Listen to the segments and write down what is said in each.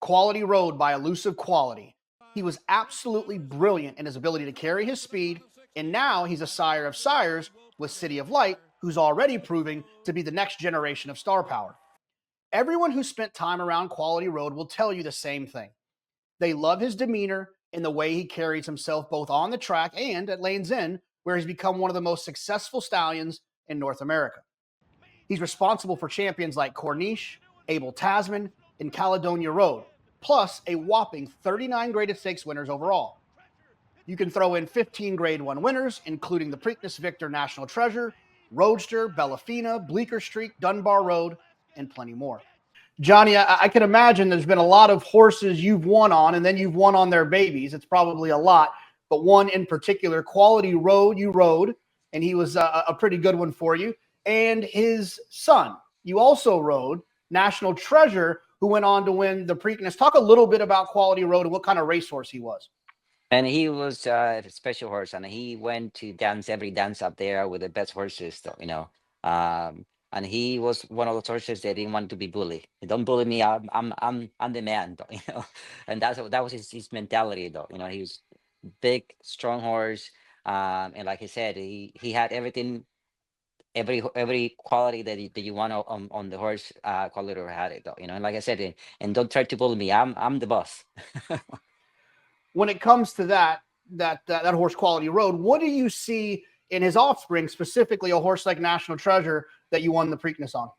Quality Road by Elusive Quality. He was absolutely brilliant in his ability to carry his speed, and now he's a sire of sires with City of Light, who's already proving to be the next generation of star power. Everyone who spent time around Quality Road will tell you the same thing. They love his demeanor and the way he carries himself both on the track and at Lane's End, where he's become one of the most successful stallions in North America. He's responsible for champions like Corniche, Abel Tasman, and Caledonia Road, plus a whopping 39 graded stakes winners overall. You can throw in 15 Grade 1 winners, including the Preakness Victor National Treasure, Roadster, Bellafina, Bleecker Streak, Dunbar Road, and plenty more. Johnny, I can imagine there's been a lot of horses you've won on, and then you've won on their babies. It's probably a lot, but one in particular, Quality Road, you rode, and he was a pretty good one for you. And his son, you also rode, National Treasure, who went on to win the Preakness. Talk a little bit about Quality Road and what kind of racehorse he was. And he was a special horse, and he went to dance every dance up there with the best horses, and he was one of those horses that didn't want to be bullied. Don't bully me. I'm the man, and that was his mentality, though. He was big, strong horse, and like I said, he had everything, every quality that you want on the horse. Quality had it, though. And like I said, and don't try to bully me. I'm the boss. When it comes to that horse Quality Road, what do you see in his offspring, specifically a horse like National Treasure that you won the Preakness on?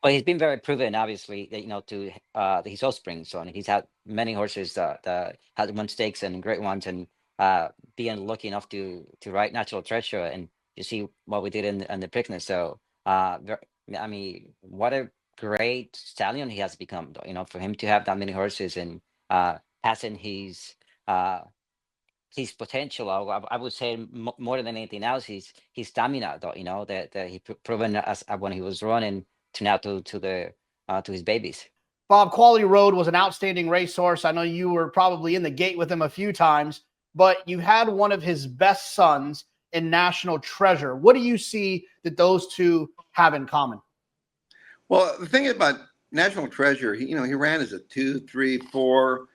Well, he's been very proven, obviously, that, to his offspring. So he's had many horses that had won stakes and great ones, and being lucky enough to ride National Treasure, and you see what we did in the Preakness. So, I mean, what a great stallion he has become, for him to have that many horses and passing his potential. I would say more than anything else, his stamina, though, that he proven as when he was running to now to his babies. Bob, Quality Road was an outstanding racehorse. I know you were probably in the gate with him a few times, but you had one of his best sons in National Treasure. What do you see that those two have in common? Well, the thing about National Treasure, he ran as a 2, 3, 4.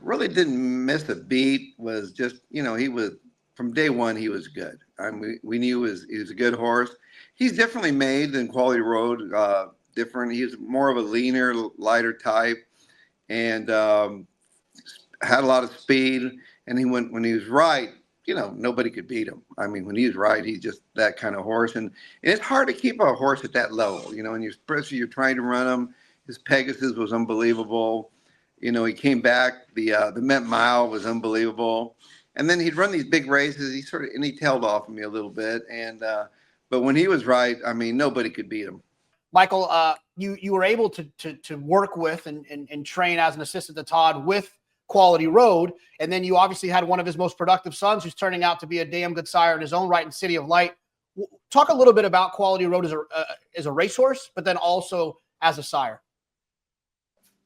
Really didn't miss a beat. Was just, he was, from day one, he was good. I mean, we knew he was a good horse. He's definitely made than Quality Road, different. He's more of a leaner, lighter type, and had a lot of speed. And when he was right, nobody could beat him. I mean, when he was right, he's just that kind of horse. And it's hard to keep a horse at that level, and especially you're trying to run him. His Pegasus was unbelievable. He came back. The Met Mile was unbelievable, and then he'd run these big races. He tailed off of me a little bit, and but when he was right, I mean, nobody could beat him. Michael, you were able to work with and train as an assistant to Todd with Quality Road, and then you obviously had one of his most productive sons who's turning out to be a damn good sire in his own right in City of Light. Talk a little bit about Quality Road as a racehorse, but then also as a sire.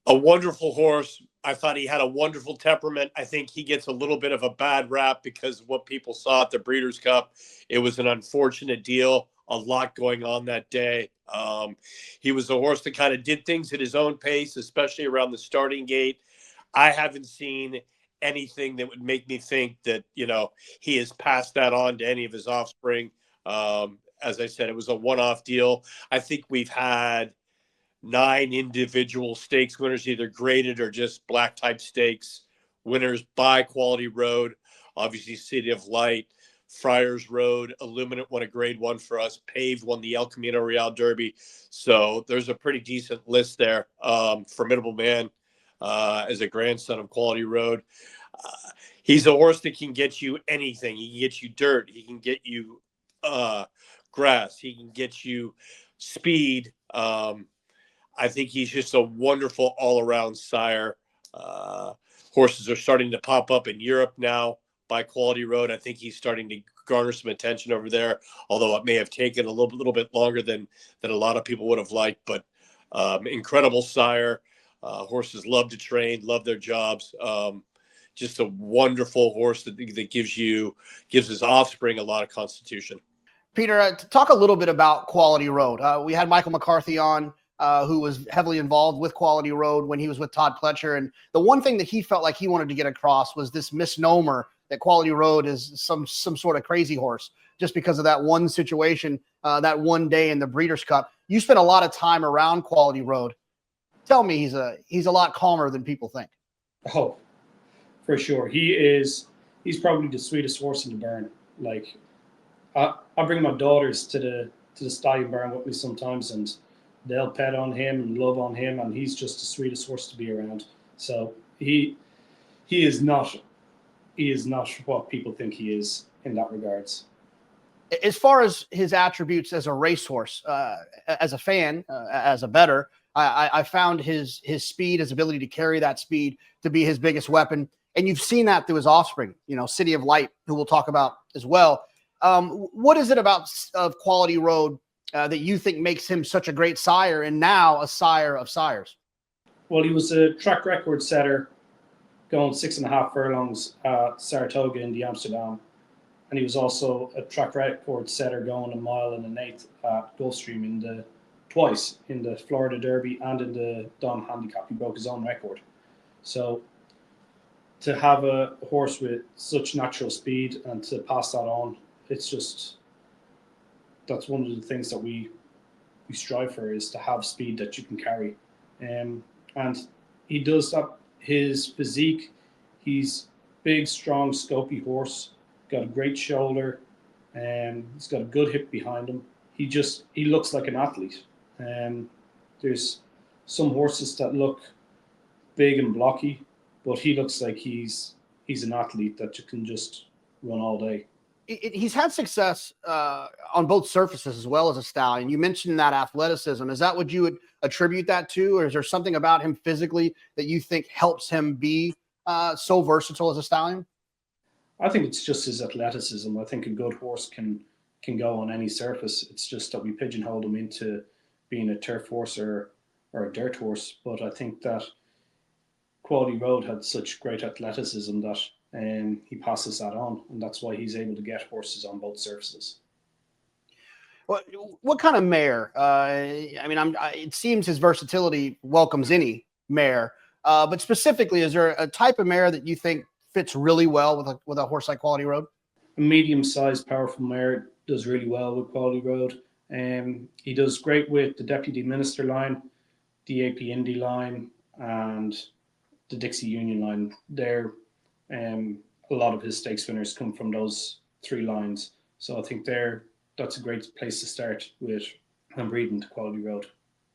A wonderful horse. I thought he had a wonderful temperament. I think he gets a little bit of a bad rap because of what people saw at the Breeders' Cup. It was an unfortunate deal. A lot going on that day. He was a horse that kind of did things at his own pace, especially around the starting gate. I haven't seen anything that would make me think that, he has passed that on to any of his offspring. As I said, it was a one-off deal. I think we've had 9 individual stakes winners, either graded or just black type stakes winners by Quality Road. Obviously, City of Light, Friars Road, Illuminate won a grade 1 for us. Paved won the El Camino Real Derby. So there's a pretty decent list there. Formidable Man as a grandson of Quality Road. He's a horse that can get you anything. He can get you dirt. He can get you grass. He can get you speed. I think he's just a wonderful all-around sire. Horses are starting to pop up in Europe now by Quality Road. I think he's starting to garner some attention over there, although it may have taken a little bit longer than a lot of people would have liked. But incredible sire. Horses love to train, love their jobs. Just a wonderful horse that gives his offspring a lot of constitution. Peter, talk a little bit about Quality Road. We had Michael McCarthy on who was heavily involved with Quality Road when he was with Todd Pletcher. And the one thing that he felt like he wanted to get across was this misnomer that Quality Road is some sort of crazy horse just because of that one situation, that one day in the Breeders' Cup. You spent a lot of time around Quality Road. Tell me he's a lot calmer than people think. Oh, for sure. He's probably the sweetest horse in the barn. Like, I bring my daughters to the Stallion barn with me sometimes, and they'll pet on him and love on him, and he's just the sweetest horse to be around. So he is not what people think he is in that regards. As far as his attributes as a racehorse, as a fan, as a bettor, I found his speed, his ability to carry that speed to be his biggest weapon. And you've seen that through his offspring, City of Light, who we'll talk about as well. What is it about of Quality Road that you think makes him such a great sire and now a sire of sires? Well, he was a track record setter going 6.5 furlongs at Saratoga in the Amsterdam. And he was also a track record setter going 1 mile and 1/8 at Gulfstream twice in the Florida Derby and in the Dom Handicap. He broke his own record. So to have a horse with such natural speed and to pass that on, that's one of the things that we strive for, is to have speed that you can carry. And he does that. His physique, he's big, strong, scopy horse, got a great shoulder, and he's got a good hip behind him. He looks like an athlete. There's some horses that look big and blocky, but he looks like he's an athlete that you can just run all day. He's had success on both surfaces as well as a stallion. You mentioned that athleticism. Is that what you would attribute that to, or is there something about him physically that you think helps him be so versatile as a stallion? I think it's just his athleticism. I think a good horse can go on any surface. It's just that we pigeonhole him into being a turf horse or a dirt horse. But I think that Quality Road had such great athleticism that he passes that on, and that's why he's able to get horses on both surfaces. What kind of mare? It seems his versatility welcomes any mare, but specifically, is there a type of mare that you think fits really well with a horse like Quality Road? A medium-sized, powerful mare does really well with Quality Road. He does great with the Deputy Minister line, the AP Indy line, and the Dixie Union line. A lot of his stakes winners come from those 3 lines. So I think that's a great place to start with breeding to Quality Road.